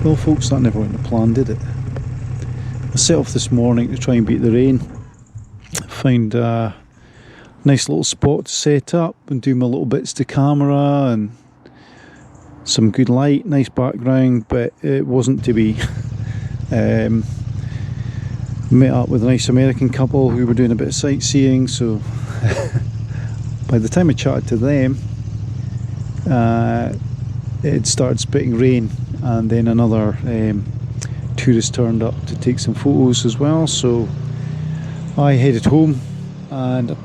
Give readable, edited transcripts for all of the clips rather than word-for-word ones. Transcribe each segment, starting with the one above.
Well folks, that never went to plan, did it? I set off this morning to try and beat the rain. Find a nice little spot to set up and do my little bits to camera and some good light, nice background, but it wasn't to be. Met up with a nice American couple who were doing a bit of sightseeing, so by the time I chatted to them, it had started spitting rain, and then another tourist turned up to take some photos as well, so I headed home, and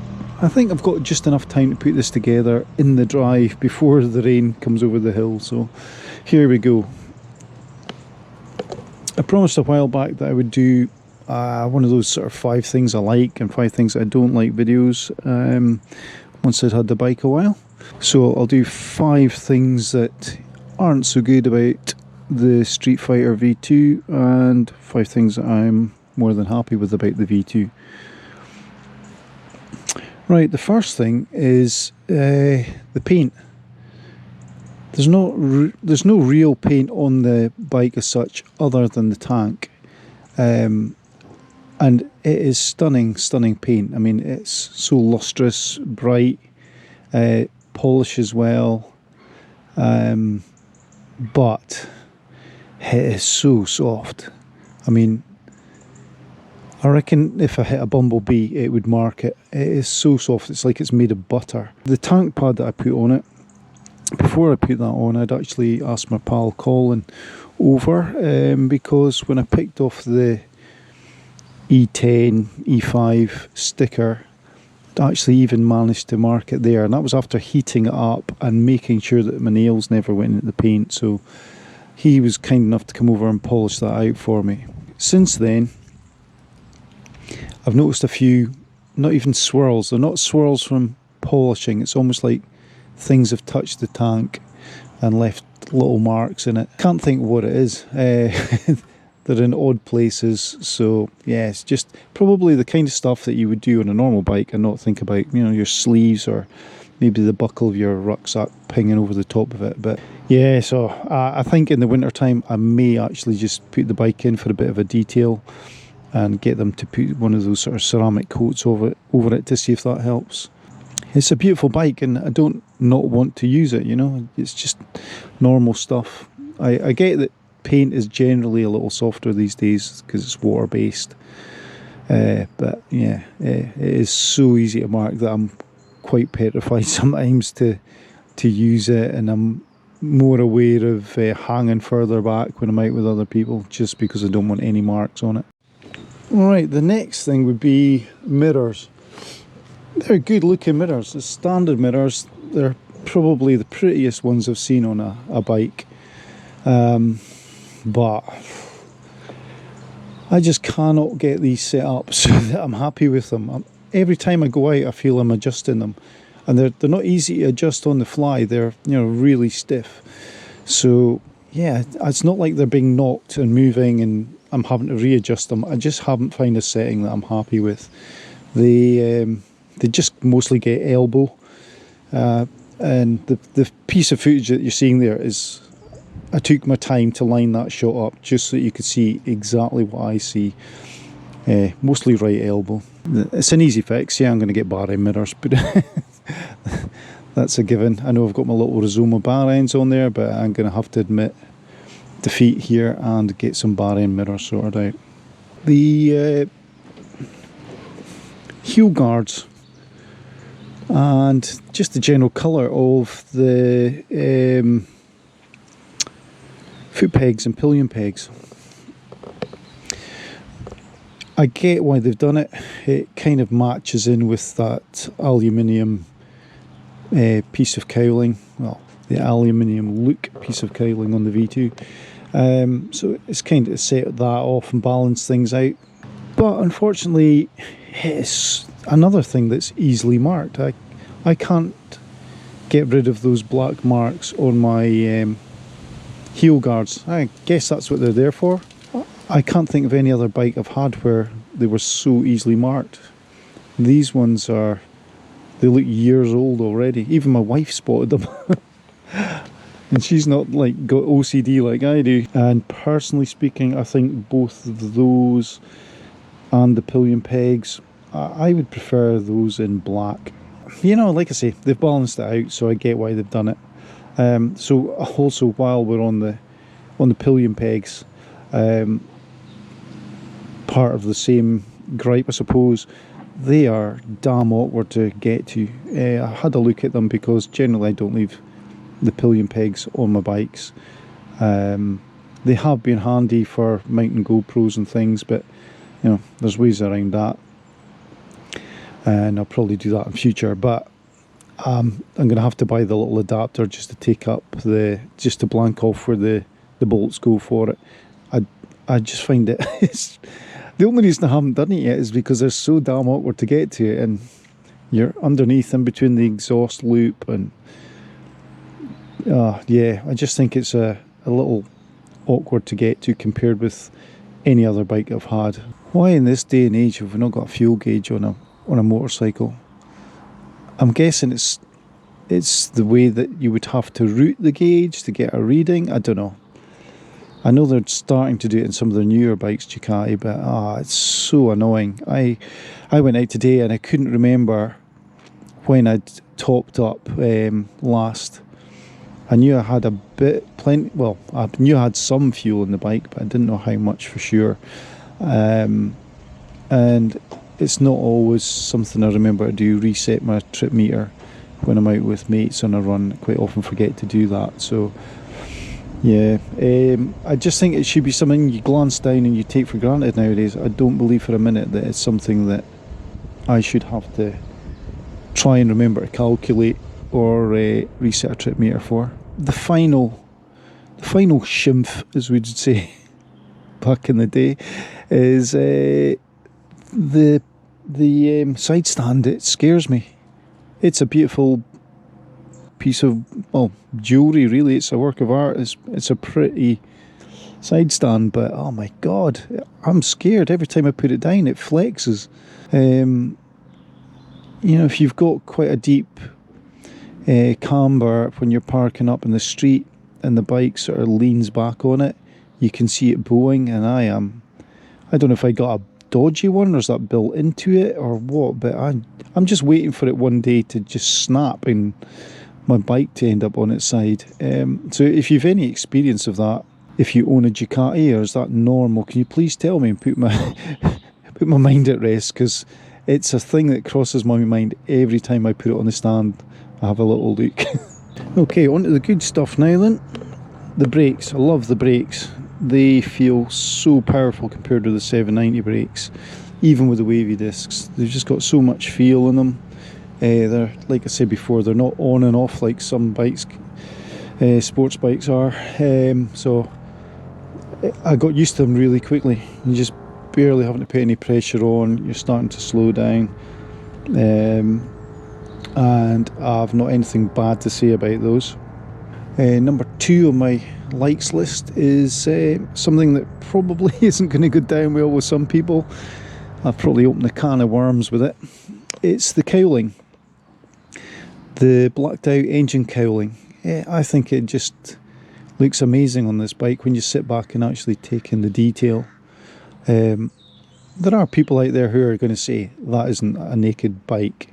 I think I've got just enough time to put this together in the drive before the rain comes over the hill, so here we go. I promised a while back that I would do one of those sort of 5 things I like and 5 things I don't like videos once I'd had the bike a while. So I'll do 5 things that aren't so good about the Streetfighter V2 and 5 things that I'm more than happy with about the V2. Right, the first thing is the paint. There's no real paint on the bike as such other than the tank. And it is stunning paint. I mean, it's so lustrous, bright, polishes well, but it is so soft. I mean, I reckon if I hit a bumblebee it would mark it. It is so soft, it's like it's made of butter. The tank pad that I put on it, before I put that on, I'd actually asked my pal Colin over, because when I picked off the E10, E5 sticker, I actually even managed to mark it there, and that was after heating it up and making sure that my nails never went into the paint, so he was kind enough to come over and polish that out for me. Since then, I've noticed a few, not even swirls, they're not swirls from polishing, it's almost like things have touched the tank and left little marks in it. Can't think what it is. They're in odd places, so yeah, it's just probably the kind of stuff that you would do on a normal bike and not think about, you know, your sleeves or maybe the buckle of your rucksack pinging over the top of it. But yeah, so I think in the winter time I may actually just put the bike in for a bit of a detail and get them to put one of those sort of ceramic coats over it to see if that helps. It's a beautiful bike and I don't not want to use it, you know, it's just normal stuff. I get that paint is generally a little softer these days because it's water based, but yeah, it is so easy to mark that I'm quite petrified sometimes to use it, and I'm more aware of hanging further back when I'm out with other people just because I don't want any marks on it. Alright, the next thing would be mirrors. They're good looking mirrors, the standard mirrors. They're probably the prettiest ones I've seen on a bike, but I just cannot get these set up so that I'm happy with them. Every time I go out I feel I'm adjusting them, and they're not easy to adjust on the fly. They're, you know, really stiff, so yeah, it's not like they're being knocked and moving and I'm having to readjust them. I just haven't found a setting that I'm happy with. They just mostly get elbow, and the piece of footage that you're seeing there is, I took my time to line that shot up just so that you could see exactly what I see. Mostly right elbow. It's an easy fix. Yeah, I'm going to get bar end mirrors, but that's a given. I know I've got my little Rizoma bar ends on there, but I'm going to have to admit defeat here and get some bar end mirrors sorted out. The heel guards and just the general colour of the foot pegs and pillion pegs. I get why they've done it. It kind of matches in with that aluminium piece of cowling, well, the aluminium look piece of cowling on the V2. So it's kind of set that off and balance things out. But unfortunately, it's another thing that's easily marked. I can't get rid of those black marks on my heel guards. I guess that's what they're there for. I can't think of any other bike I've had where they were so easily marked. These ones they look years old already. Even my wife spotted them. And she's not like got OCD like I do. And personally speaking, I think both of those and the pillion pegs, I would prefer those in black. You know, like I say, they've balanced it out, so I get why they've done it. So also, while we're on the pillion pegs, part of the same gripe, I suppose, they are damn awkward to get to. I had a look at them because generally I don't leave the pillion pegs on my bikes. They have been handy for mounting GoPros and things, but you know, there's ways around that, and I'll probably do that in future. But I'm going to have to buy the little adapter just to take up just to blank off where the bolts go for it. I just find it the only reason I haven't done it yet is because they're so damn awkward to get to, and you're underneath in between the exhaust loop, and yeah, I just think it's a little awkward to get to compared with any other bike I've had. Why in this day and age have we not got a fuel gauge on a motorcycle? I'm guessing it's the way that you would have to route the gauge to get a reading. I don't know. I know they're starting to do it in some of their newer bikes, Ducati, but it's so annoying. I went out today and I couldn't remember when I'd topped up last. I knew I had I knew I had some fuel in the bike, but I didn't know how much for sure. And it's not always something I remember to do, reset my trip meter when I'm out with mates on a run. I quite often forget to do that, so yeah, I just think it should be something you glance down and you take for granted nowadays. I don't believe for a minute that it's something that I should have to try and remember to calculate or reset a trip meter for. The final shimph, as we'd say back in the day, is the side stand. It scares me. It's a beautiful piece of, well, jewellery really. It's a work of art. It's a pretty side stand, but oh my god, I'm scared every time I put it down. It flexes. You know, if you've got quite a deep camber when you're parking up in the street and the bike sort of leans back on it, you can see it bowing, and I don't know if I got a dodgy one or is that built into it or what, but I'm just waiting for it one day to just snap and my bike to end up on its side. So if you've any experience of that, if you own a Ducati, or is that normal, can you please tell me and put my mind at rest, because it's a thing that crosses my mind every time I put it on the stand. I have a little look. Okay, on to the good stuff now then. The brakes. I love the brakes. They feel so powerful compared to the 790 brakes, even with the wavy discs. They've just got so much feel in them. They're, like I said before, they're not on and off like some bikes, sports bikes are. So I got used to them really quickly. You just barely having to put any pressure on. You're starting to slow down. And I've not anything bad to say about those. Number 2 on my likes list is something that probably isn't going to go down well with some people. I've probably opened a can of worms with it. It's the cowling. The blacked out engine cowling. I think it just looks amazing on this bike when you sit back and actually take in the detail. There are people out there who are going to say that isn't a naked bike,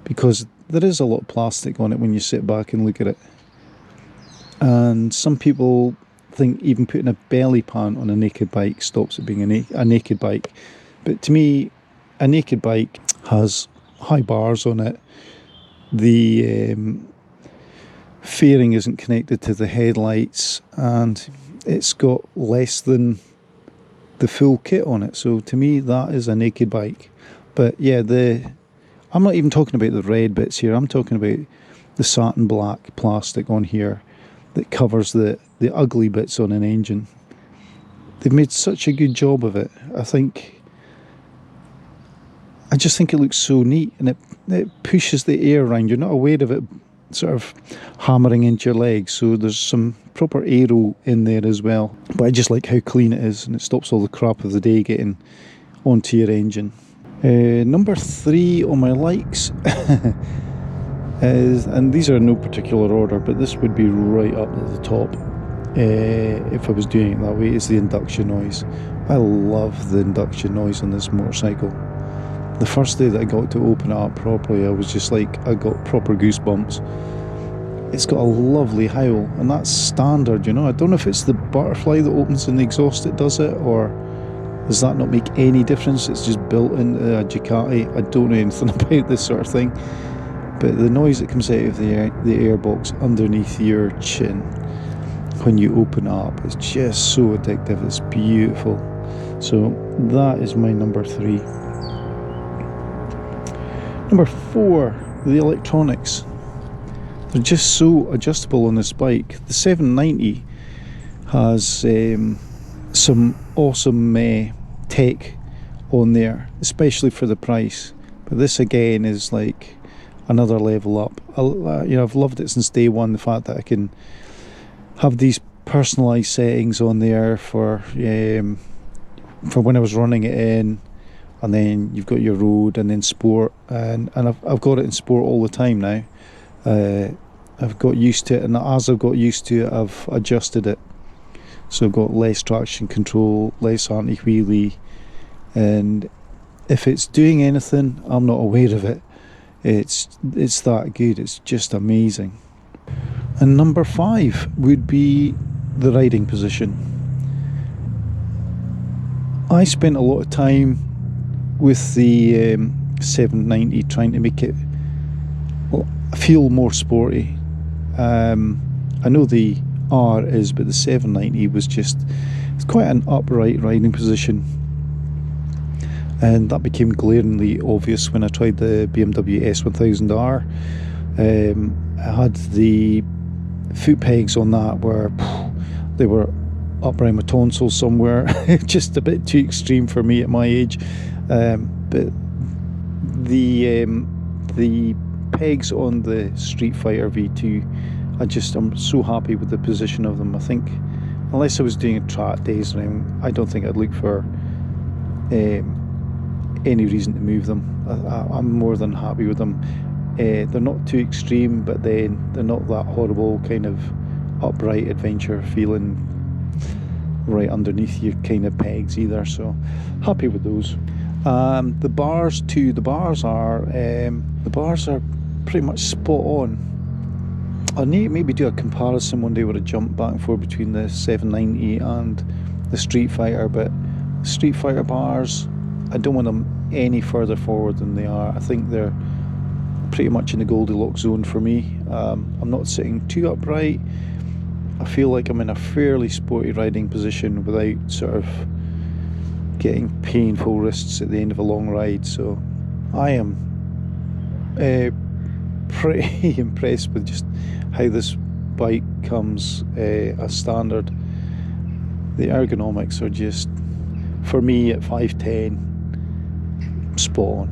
because there is a lot of plastic on it when you sit back and look at it. And some people think even putting a belly pan on a naked bike stops it being a naked bike. But to me, a naked bike has high bars on it. The fairing isn't connected to the headlights, and it's got less than the full kit on it. So to me, that is a naked bike. But yeah, I'm not even talking about the red bits here. I'm talking about the satin black plastic on here that covers the ugly bits on an engine. They've made such a good job of it. I just think it looks so neat, and it pushes the air around. You're not aware of it sort of hammering into your legs, so there's some proper aero in there as well. But I just like how clean it is, and it stops all the crap of the day getting onto your engine. Number 3 on my likes and these are in no particular order, but this would be right up at the top if I was doing it that way, is the induction noise. I love the induction noise on this motorcycle. The first day that I got to open it up properly, I was just like, I got proper goosebumps. It's got a lovely howl, and that's standard, you know. I don't know if it's the butterfly that opens in the exhaust that does it, or does that not make any difference? It's just built into a Ducati. I don't know anything about this sort of thing, but the noise that comes out of the airbox underneath your chin when you open it up is just so addictive. It's beautiful. So that is my number 3. Number 4, the electronics. They're just so adjustable on this bike. The 790 has some awesome tech on there, especially for the price. But this again is like another level up. I've loved it since day one. The fact that I can have these personalised settings on there for when I was running it in, and then you've got your road and then sport, and I've got it in sport all the time now. I've got used to it, and as I've got used to it, I've adjusted it. So I've got less traction control, less anti-wheelie, and if it's doing anything, I'm not aware of it. It's that good. It's just amazing. And number 5 would be the riding position. I spent a lot of time with the 790 trying to make it feel more sporty. I know the R is, but the 790 was it's quite an upright riding position, and that became glaringly obvious when I tried the BMW S1000R. I had the foot pegs on that where they were up around my tonsils somewhere, just a bit too extreme for me at my age. But the pegs on the Streetfighter V2, I'm so happy with the position of them. I think unless I was doing track days, I don't think I'd look for any reason to move them. I'm more than happy with them. They're not too extreme, but then they're not that horrible kind of upright adventure feeling right underneath your kind of pegs either. So happy with those. The bars too. The bars are pretty much spot on. I need to maybe do a comparison one day where I jump back and forth between the 790 and the Streetfighter, but Streetfighter bars, I don't want them any further forward than they are. I think they're pretty much in the Goldilocks zone for me. I'm not sitting too upright. I feel like I'm in a fairly sporty riding position without sort of getting painful wrists at the end of a long ride. So I am pretty impressed with just how this bike comes as standard. The ergonomics are just, for me at 5'10", spot on.